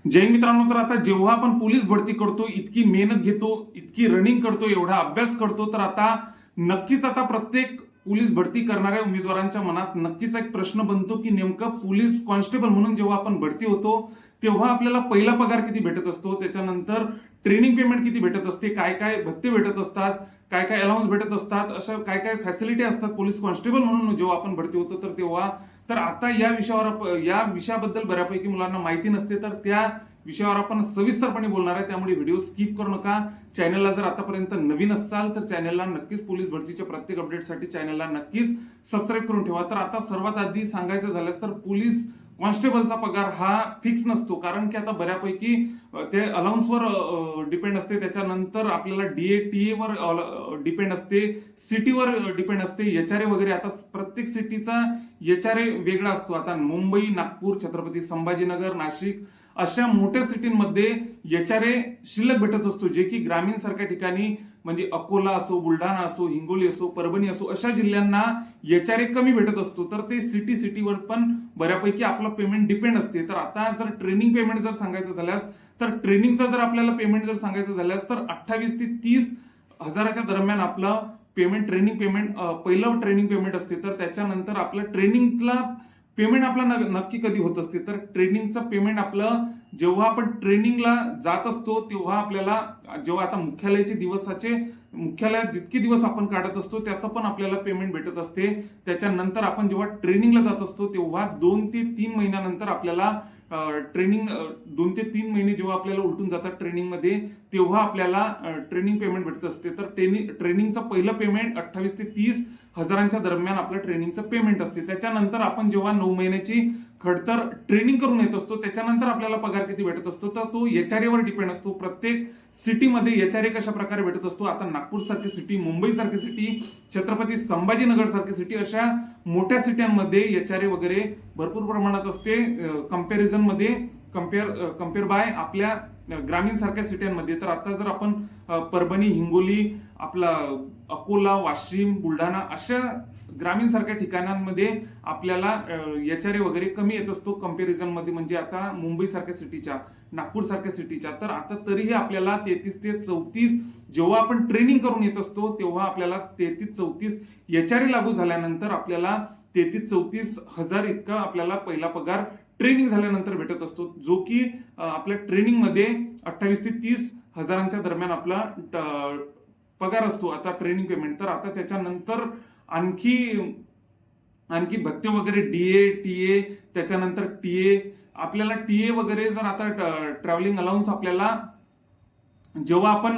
जय हिंद मित्रांनो, तर आता जेव्हा आपण पोलीस भरती करतो, इतकी मेहनत घेतो, इतकी रनिंग करतो, एवढा अभ्यास करतो, तर आता नक्कीच आता प्रत्येक पोलीस भरती करणाऱ्या उमेदवारांच्या मनात नक्कीच एक प्रश्न बनतो की नेमकं पोलीस कॉन्स्टेबल म्हणून जेव्हा आपण भरती होतो तेव्हा आपल्याला पहिला पगार किती भेटत असतो, त्याच्यानंतर ट्रेनिंग पेमेंट किती भेटत असते, काय काय भत्ते भेटत असतात, काय काय अलाउन्स भेटत असतात, अशा काय काय फॅसिलिटी असतात पोलीस कॉन्स्टेबल म्हणून जेव्हा आपण भरती होतो तर तेव्हा. तर आता या विषयाबद्दल बऱ्यापैकी मुलांना माहिती नसते, तर त्या विषयावर आपण सविस्तरपणे बोलणार आहे, त्यामुळे व्हिडिओ स्किप करू नका. चॅनलला जर आतापर्यंत नवीन असाल तर चॅनलला नक्कीच पोलीस भरतीच्या प्रत्येक अपडेटसाठी चॅनलला नक्कीच सबस्क्राईब करून ठेवा. तर आता सर्वात आधी सांगायचं झाल्यास तर पोलीस कॉन्स्टेबलचा पगार हा फिक्स नसतो, कारण की आता बऱ्यापैकी ते अलाउन्सवर डिपेंड असते, त्याच्यानंतर आपल्याला डीए टीए वर डिपेंड असते, सिटीवर डिपेंड असते, एचआरए वगैरे. आता प्रत्येक सिटीचा एचआरए वेगळा असतो. आता मुंबई, नागपूर, छत्रपती संभाजीनगर, नाशिक अशा मोठ्या सिटींमध्ये एचआरए शिल्लक भेटत असतो, जे की ग्रामीण सारख्या ठिकाणी म्हणजे अकोला असो, बुलढाणा असो, हिंगोली असो, परभणी असो अशा जिल्ह्यांना एचआरए कमी भेटत असतो. तर ते सिटीवर पण बऱ्यापैकी आपलं पेमेंट डिपेंड असते. तर आता जर ट्रेनिंग पेमेंट जर सांगायचं झाल्यास तर ट्रेनिंगचा जर आपल्याला पेमेंट जर सांगायचं झाल्यास तर 28 ते 30 हजाराच्या दरम्यान आपलं पेमेंट ट्रेनिंग पेमेंट पहिलं ट्रेनिंग पेमेंट असते. तर त्याच्यानंतर आपलं ट्रेनिंगला पेमेंट आपला नक्की कधी होत असते, तर ट्रेनिंगचं पेमेंट आपलं जेव्हा आपण ट्रेनिंगला जात असतो तेव्हा आपल्याला, जेव्हा आता मुख्यालयात जितके दिवस आपण काढत असतो त्याचं पण आपल्याला पेमेंट भेटत असते. त्याच्यानंतर आपण जेव्हा ट्रेनिंगला जात असतो तेव्हा 2 ते 3 महिन्यानंतर आपल्याला ट्रेनिंग 2 ते 3 महिने जेव्हा आपल्याला उलटून जातात ट्रेनिंगमध्ये तेव्हा आपल्याला ट्रेनिंग पेमेंट भेटत असते. तर ट्रेनिंगचं पहिलं पेमेंट 28 ते 30 हजारांच्या दरम्यान आपलं ट्रेनिंगचं पेमेंट असते. त्याच्यानंतर आपण जेव्हा 9 महिन्याची खडतर ट्रेनिंग करून येत असतो त्याच्यानंतर आपल्याला पगार किती भेटत असतो, तर तो एचआरए वर डिपेंड असतो. प्रत्येक सिटीमध्ये एचआरए कशा प्रकारे भेटत असतो. आता नागपूर सारखी सिटी, मुंबई सारखी सिटी, छत्रपती संभाजीनगर सारखी सिटी अशा मोठ्या सिट्यांमध्ये एचआरए वगैरे भरपूर प्रमाणात असते कंपॅरिझन मध्ये, कम्पेअर बाय आपल्या ग्रामीण सारख्या सिट्यांमध्ये. तर आता जर आपण परभणी, हिंगोली, आपला अकोला, वाशिम, बुलढाणा अशा ग्रामीण सारख्या ठिकाणांमध्ये आपल्याला एचआरए वगैरे कमी येत असतो कंपॅरिझन मध्ये, म्हणजे आता मुंबई सारख्या सिटीच्या, नागपूर सारख्या सिटीच्या. तर आता तरीही आपल्याला 33 ते 34 जेव्हा आपण ट्रेनिंग करून येत असतो तेव्हा आपल्याला 33-34 एचआरए लागू झाल्यानंतर आपल्याला 33-34 हजार इतका आपल्याला पहिला पगार ट्रेनिंग झाल्यानंतर भेटत असतो, जो की आपल्या ट्रेनिंग मध्ये 28 ते 30 हजारांच्या दरम्यान आपला पगार असतो आता ट्रेनिंग पेमेंट. तर आता त्याच्यानंतर आणखी भत्ते वगैरे, डीए टीए, त्याच्यानंतर टीए, आपल्याला टीए वगैरे जर आता ट्रॅव्हलिंग अलाउन्स आपल्याला जेव्हा आपण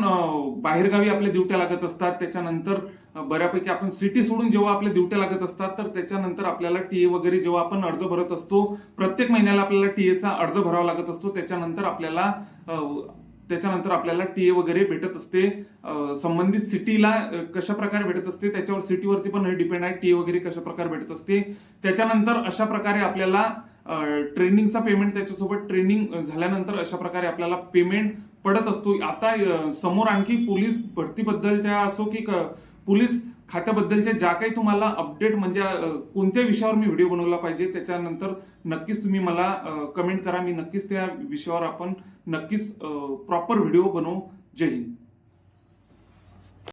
बाहेरगावी आपल्या ड्युट्या लागत असतात, त्याच्यानंतर बऱ्यापैकी आपण सिटी सोडून जेव्हा आपल्या ड्युट्या लागत असतात तर त्याच्यानंतर आपल्याला टीए वगैरे जेव्हा आपण अर्ज भरत असतो, प्रत्येक महिन्याला आपल्याला टीएचा अर्ज भरावा लागत असतो. त्याच्यानंतर आपल्याला टीए वगैरे भेटत असते. संबंधित सिटीला कशा प्रकारे भेटत असते त्याच्यावर, सिटीवरती पण हे डिपेंड आहे टीए वगैरे कशा प्रकारे भेटत असते. त्याच्यानंतर अशा प्रकारे आपल्याला ट्रेनिंगचा पेमेंट, त्याच्यासोबत ट्रेनिंग झाल्यानंतर अशा प्रकारे आपल्याला पेमेंट पडत असतो. आता समोर आणखी पोलीस भरतीबद्दलच्या असो की पोलीस खात्याबद्दलच्या ज्या काही तुम्हाला अपडेट, म्हणजे कोणत्या विषयावर मी व्हिडिओ बनवला पाहिजे त्याच्यानंतर नक्कीच तुम्ही मला कमेंट करा. मी नक्कीच त्या विषयावर आपण नक्कीच प्रॉपर व्हिडिओ बनवू. जय हिंद.